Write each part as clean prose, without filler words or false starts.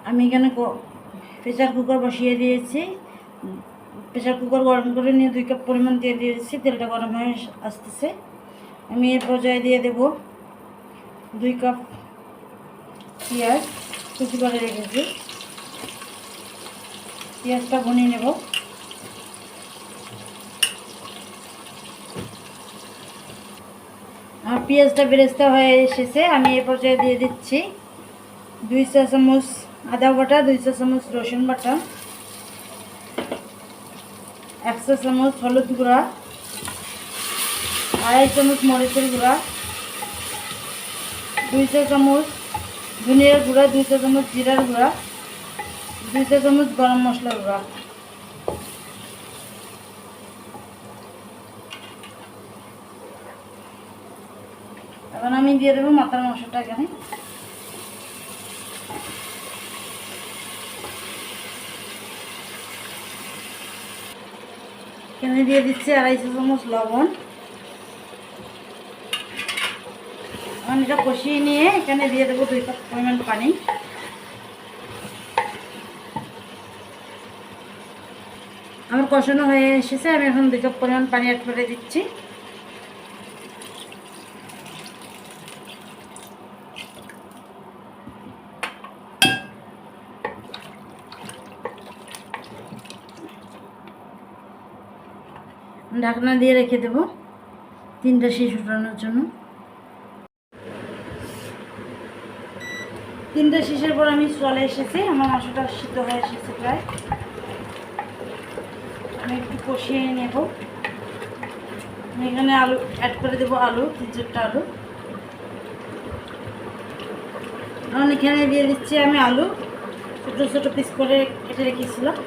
আমি এখানে pressure cooker বসিয়ে দিয়েছি। প্রেসার কুকার গরম করে নিয়ে 2 কাপ পরিমাণ দিয়ে দিয়েছি। তেলটা গরম হয়ে আসতেছে। আমি এর পর্যায়ে দিয়ে দেব 2 কাপ পেঁয়াজ কুচি করে রেখেছি। পেঁয়াজটা ভুনিয়ে নেব। আমার পেঁয়াজটা বেরেস্তা হয়ে এসেছে। আমি এ পর্যায়ে দিয়ে দিচ্ছি 2 চা চামচ আদা বাটা, 2 চা চামচ রসুন বাটা, 1 চা চামচ হলুদ গুঁড়া, 2.5 চামচ মরিচের গুঁড়া, 2 চা চামচ ধনিয়ার গুঁড়া, 2 চা চামচ জিরার গুঁড়া, 2 চা চামচ গরম মশলার গুঁড়া। এখন আমি দিয়ে দেবো মাথার মাংসটা। এখানে দিয়ে দিচ্ছি 2.5 চা চামচ লবণ। এখন এটা কষিয়ে নিয়ে এখানে দিয়ে দেবো 2 কাপ পরিমাণ পানি। আমার কষানো হয়ে এসেছে। আমি এখন 2 কাপ পরিমাণ পানি অ্যাড করে দিচ্ছি। ঢাকনা দিয়ে রেখে দেবো 3টা শীষ উঠানোর জন্য। 3টা শীষের পর আমি চলে এসেছি। আমার মাংসটা সিদ্ধ হয়ে এসেছে প্রায়। আমি একটু কষিয়ে নেব। আমি এখানে আলু অ্যাড করে দেবো, আলু 3-4টা আলু। এখন এখানে দিয়ে দিচ্ছি আমি আলু ছোটো ছোটো পিস করে কেটে রেখেছিলাম।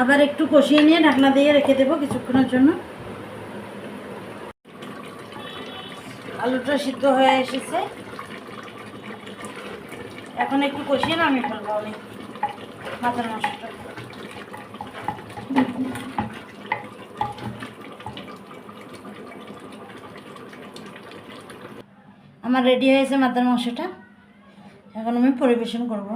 আবার একটু কষিয়ে নিয়ে ঢাকনা দিয়ে রেখে দেবো কিছুক্ষণের জন্য। আলুটা সিদ্ধ হয়ে এসেছে। এখন একটু কষিয়ে না আমি ফেলবো আমি মাথার মাংসটা। আমার রেডি হয়েছে মাথার মাংসটা। এখন আমি পরিবেশন করব।